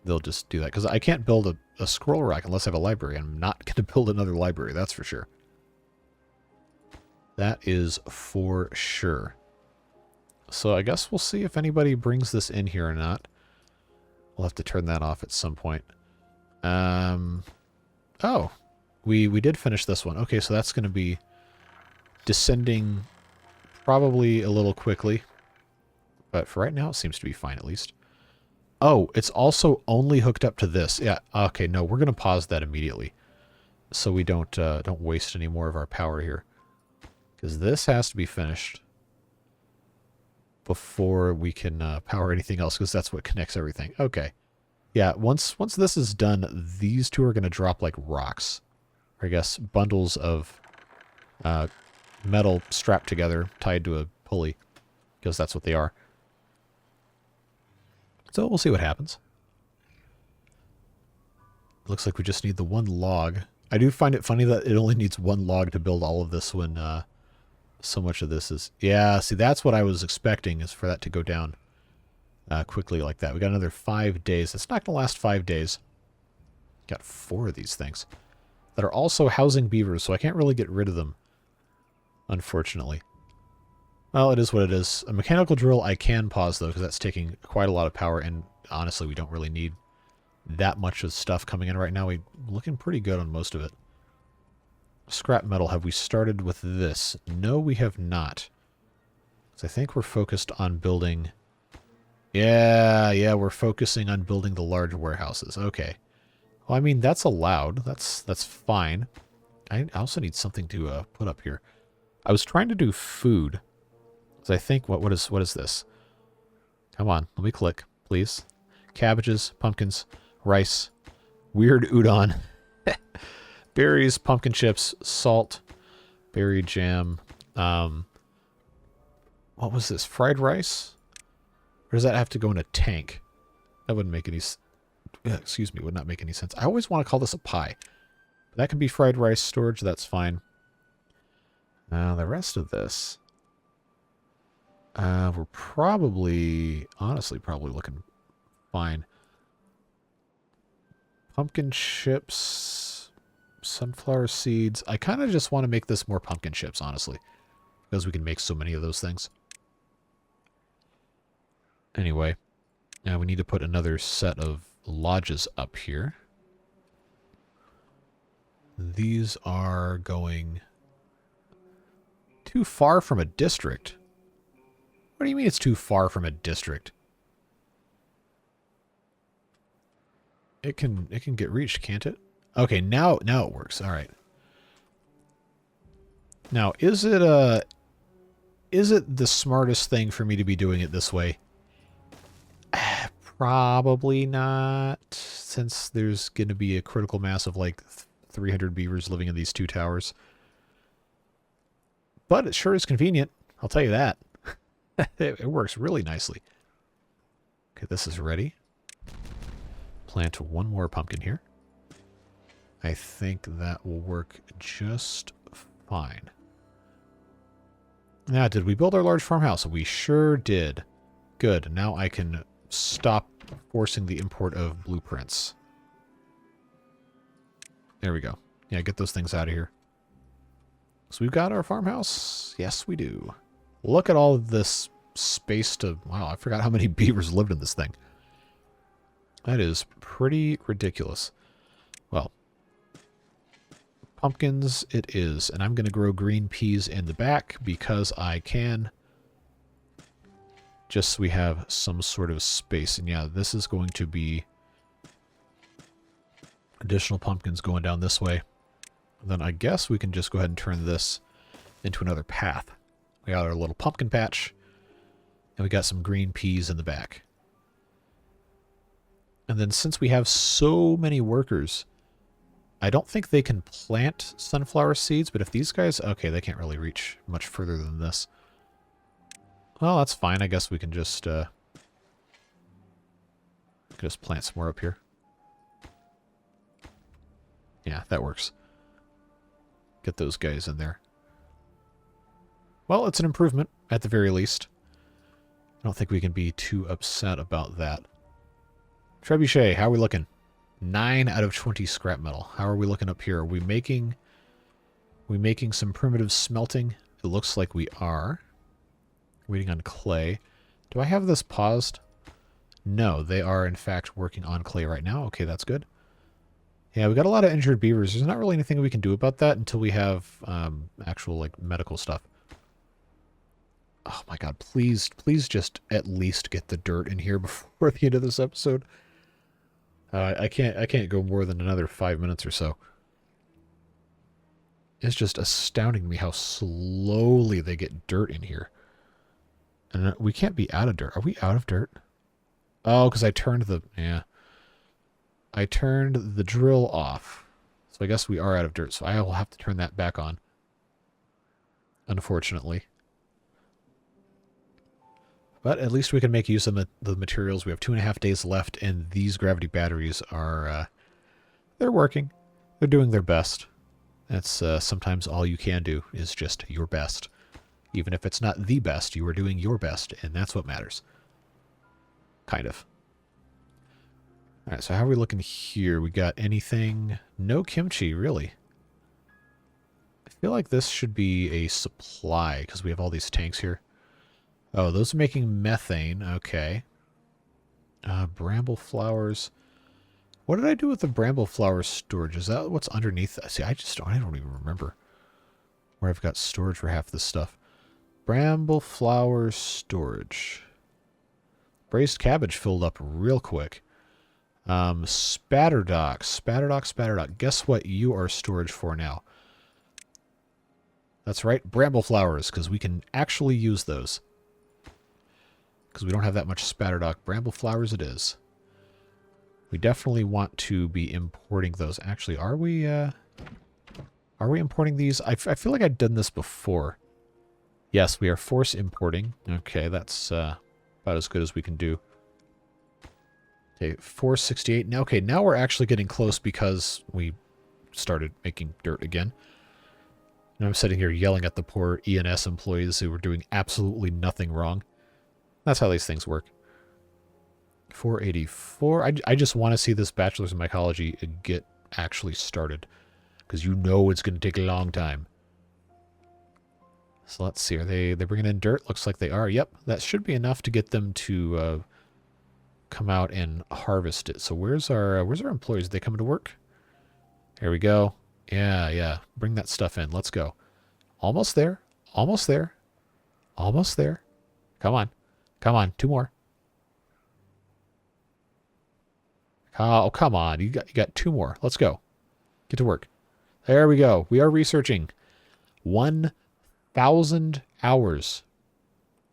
they'll just do that. Because I can't build a scroll rack unless I have a library. I'm not going to build another library, that's for sure. That is for sure. So I guess we'll see if anybody brings this in here or not. We'll have to turn that off at some point. Oh, we did finish this one. Okay, so that's going to be descending probably a little quickly. But for right now, it seems to be fine at least. Oh, it's also only hooked up to this. Yeah, okay, no, we're going to pause that immediately. So we don't waste any more of our power here. Because this has to be finished before we can power anything else, because that's what connects everything. Okay. Yeah, once this is done, these two are going to drop like rocks. Or I guess bundles of metal strapped together, tied to a pulley, because that's what they are. So we'll see what happens. Looks like we just need the one log. I do find it funny that it only needs one log to build all of this when so much of this is... Yeah, see, that's what I was expecting, is for that to go down quickly like that. We got another 5 days. It's not going to last 5 days. Got 4 of these things that are also housing beavers, so I can't really get rid of them, unfortunately. Well, it is what it is. A mechanical drill I can pause, though, because that's taking quite a lot of power, and honestly, we don't really need that much of stuff coming in right now. We're looking pretty good on most of it. Scrap metal, have we started with this? No, we have not. So I think we're focused on building... Yeah, we're focusing on building the large warehouses. Okay. Well, I mean, that's allowed. That's fine. I also need something to put up here. I was trying to do food. So I think, what is this? Come on, let me click, please. Cabbages, pumpkins, rice, weird udon. Berries, pumpkin chips, salt, berry jam. What was this? Fried rice? Or does that have to go in a tank? That wouldn't make any... Excuse me, would not make any sense. I always want to call this a pie. But that could be fried rice storage, that's fine. Now, the rest of this... we're probably... Honestly, probably looking fine. Pumpkin chips... Sunflower seeds. I kind of just want to make this more pumpkin chips, honestly. Because we can make so many of those things. Anyway. Now we need to put another set of lodges up here. These are going too far from a district. What do you mean it's too far from a district? It can get reached, can't it? Okay, now it works. All right. Now, is it the smartest thing for me to be doing it this way? Probably not, since there's going to be a critical mass of like 300 beavers living in these 2 towers. But it sure is convenient, I'll tell you that. It works really nicely. Okay, this is ready. Plant one more pumpkin here. I think that will work just fine. Now, did we build our large farmhouse? We sure did. Good. Now I can stop forcing the import of blueprints. There we go. Yeah, get those things out of here. So we've got our farmhouse. Yes, we do. Look at all of this space to... Wow, I forgot how many beavers lived in this thing. That is pretty ridiculous. Well, pumpkins it is. And I'm going to grow green peas in the back because I can. Just so we have some sort of space. And yeah, this is going to be additional pumpkins going down this way. And then I guess we can just go ahead and turn this into another path. We got our little pumpkin patch. And we got some green peas in the back. And then since we have so many workers, I don't think they can plant sunflower seeds, but if these guys... Okay, they can't really reach much further than this. Well, that's fine. I guess we can just plant some more up here. Yeah, that works. Get those guys in there. Well, it's an improvement, at the very least. I don't think we can be too upset about that. Trebuchet, how are we looking? 9 out of 20 scrap metal. How are we looking up here? Are we making some primitive smelting? It looks like we are. Waiting on clay. Do I have this paused? No, they are in fact working on clay right now. Okay, that's good. Yeah, we got a lot of injured beavers. There's not really anything we can do about that until we have actual like medical stuff. Oh my god, please just at least get the dirt in here before the end of this episode. I can't go more than another 5 minutes or so. It's just astounding to me how slowly they get dirt in here. And we can't be out of dirt. Are we out of dirt? Oh, because I turned the... Yeah. I turned the drill off. So I guess we are out of dirt. So I will have to turn that back on. Unfortunately. But at least we can make use of the materials. We have 2.5 days left, and these gravity batteries are, they're working. They're doing their best. That's sometimes all you can do is just your best. Even if it's not the best, you are doing your best, and that's what matters. Kind of. Alright, so how are we looking here? We got anything? No kimchi, really. I feel like this should be a supply, because we have all these tanks here. Oh, those are making methane. Okay. Bramble flowers. What did I do with the bramble flower storage? Is that what's underneath? See, I don't even remember where I've got storage for half this stuff. Bramble flower storage. Braised cabbage filled up real quick. Spatterdock. Spatterdock. Guess what you are storage for now? That's right, bramble flowers, because we can actually use those. Because we don't have that much spatterdock. Bramble flowers it is. We definitely want to be importing those. Actually, are we importing these? I feel like I've done this before. Yes, we are force importing. Okay, that's about as good as we can do. Okay, 468. Now, okay, now we're actually getting close because we started making dirt again. And I'm sitting here yelling at the poor ENS employees who were doing absolutely nothing wrong. That's how these things work. 484. I just want to see this Bachelor's in Mycology get actually started. Because you know it's going to take a long time. So let's see. Are they bringing in dirt? Looks like they are. Yep. That should be enough to get them to come out and harvest it. So where's our employees? Are they coming to work? There we go. Yeah. Bring that stuff in. Let's go. Almost there. Almost there. Almost there. Come on. Come on. 2 more. Oh, come on. You got 2 more. Let's go. Get to work. There we go. We are researching 1,000 hours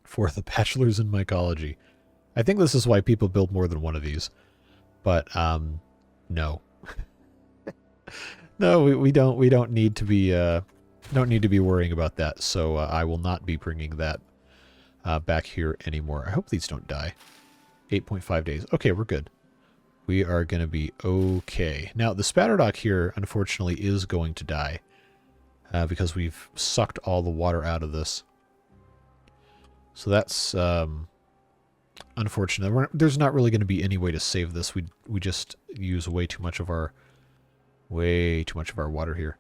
for the Bachelor's in Mycology. I think this is why people build more than one of these. But, no. No, we don't need to be, worrying about that. So, I will not be bringing that back here anymore. I hope these don't die. 8.5 days. Okay, we're good. We are going to be okay. Now, the spatterdock here, unfortunately, is going to die. Because we've sucked all the water out of this. So that's unfortunate. There's not really going to be any way to save this. We just use way too much of our water here.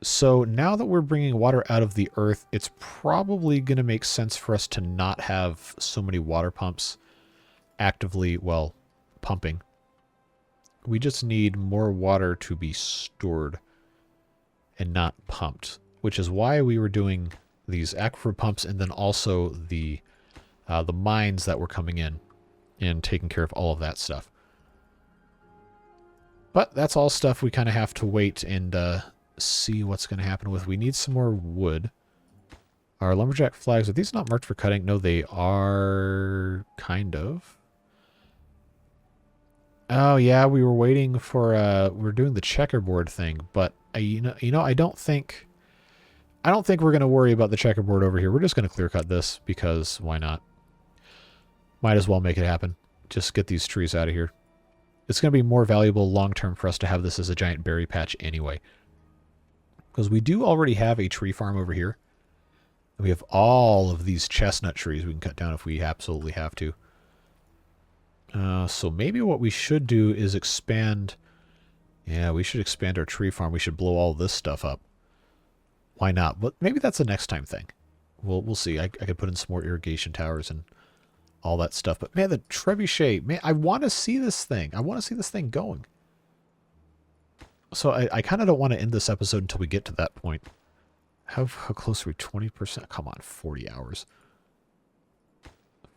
So now that we're bringing water out of the earth, it's probably going to make sense for us to not have so many water pumps actively, well, pumping. We just need more water to be stored and not pumped, which is why we were doing these aquifer pumps and then also the mines that were coming in and taking care of all of that stuff. But that's all stuff we kind of have to wait and see what's going to happen with. We need some more wood. Our lumberjack flags, are these not marked for cutting? No, they are kind of. Oh yeah, we were waiting for we were doing the checkerboard thing, but I don't think we're going to worry about the checkerboard over here. We're just going to clear cut this because why not? Might as well make it happen. Just get these trees out of here. It's going to be more valuable long term for us to have this as a giant berry patch anyway. Because we do already have a tree farm over here. And we have all of these chestnut trees we can cut down if we absolutely have to. So maybe what we should do is expand. Yeah, we should expand our tree farm. We should blow all this stuff up. Why not? But maybe that's a next time thing. We'll see. I could put in some more irrigation towers and all that stuff. But man, the trebuchet, man, I want to see this thing. I want to see this thing going. So I kind of don't want to end this episode until we get to that point. How close are we? 20%? Come on, 40 hours.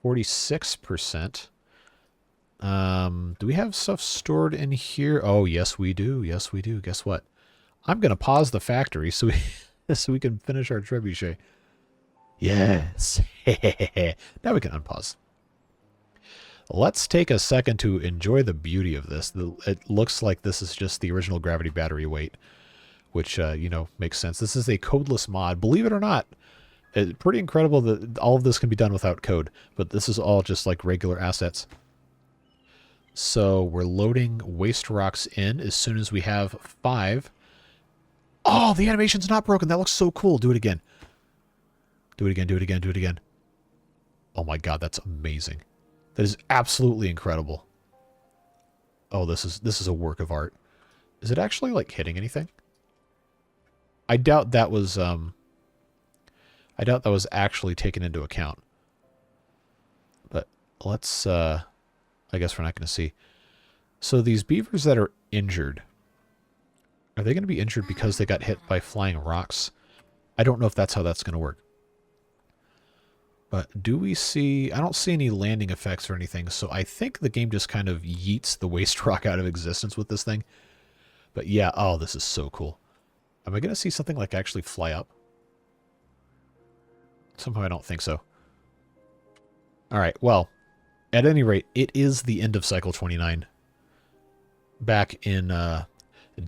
46%. Do we have stuff stored in here? Oh, yes, we do. Yes, we do. Guess what? I'm going to pause the factory so we can finish our trebuchet. Yes. Now we can unpause. Let's take a second to enjoy the beauty of this. It looks like this is just the original gravity battery weight, which, makes sense. This is a codeless mod. Believe it or not, it's pretty incredible that all of this can be done without code, but this is all just like regular assets. So we're loading waste rocks in as soon as we have 5. Oh, the animation's not broken. That looks so cool. Do it again. Do it again, do it again, do it again. Oh my god, that's amazing. That is absolutely incredible. Oh, this is a work of art. Is it actually like hitting anything? I doubt that was actually taken into account. But let's I guess we're not going to see. So these beavers that are injured, are they going to be injured because they got hit by flying rocks? I don't know if that's how that's going to work. But do we see... I don't see any landing effects or anything, so I think the game just kind of yeets the waste rock out of existence with this thing. But yeah, oh, this is so cool. Am I going to see something like actually fly up? Somehow I don't think so. Alright, well, at any rate, it is the end of Cycle 29. Back in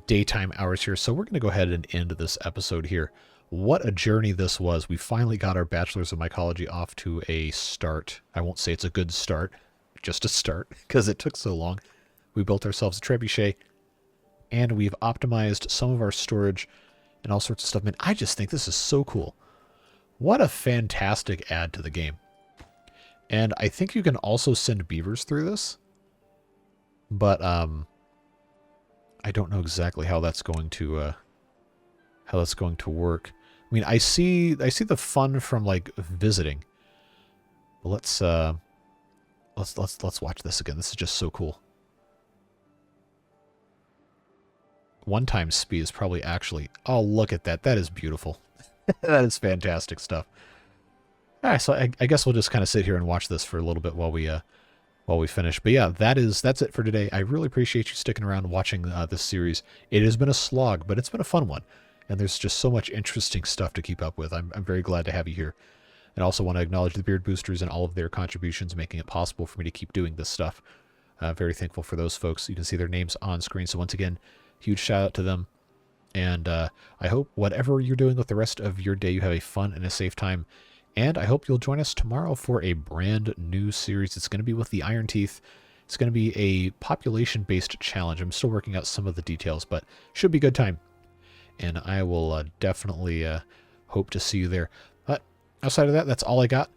daytime hours here, so we're going to go ahead and end this episode here. What a journey this was. We finally got our Bachelors of Mycology off to a start. I won't say it's a good start, just a start, because it took so long. We built ourselves a trebuchet, and we've optimized some of our storage and all sorts of stuff. Man, I just think this is so cool. What a fantastic add to the game. And I think you can also send beavers through this, but I don't know exactly how that's going to work. I mean, I see the fun from like visiting. But let's watch this again. This is just so cool. 1 times speed is probably actually... Oh, look at that. That is beautiful. That is fantastic stuff. All right, so I guess we'll just kind of sit here and watch this for a little bit while we finish. But yeah, that's it for today. I really appreciate you sticking around and watching this series. It has been a slog, but it's been a fun one. And there's just so much interesting stuff to keep up with. I'm very glad to have you here. And I also want to acknowledge the Beard Boosters and all of their contributions, making it possible for me to keep doing this stuff. Very thankful for those folks. You can see their names on screen. So once again, huge shout out to them. And I hope whatever you're doing with the rest of your day, you have a fun and a safe time. And I hope you'll join us tomorrow for a brand new series. It's going to be with the Iron Teeth. It's going to be a population-based challenge. I'm still working out some of the details, but should be a good time. And I will definitely hope to see you there. But outside of that, that's all I got.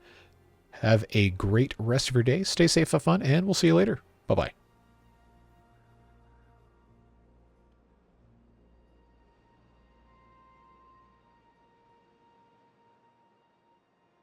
Have a great rest of your day. Stay safe, have fun, and we'll see you later. Bye-bye.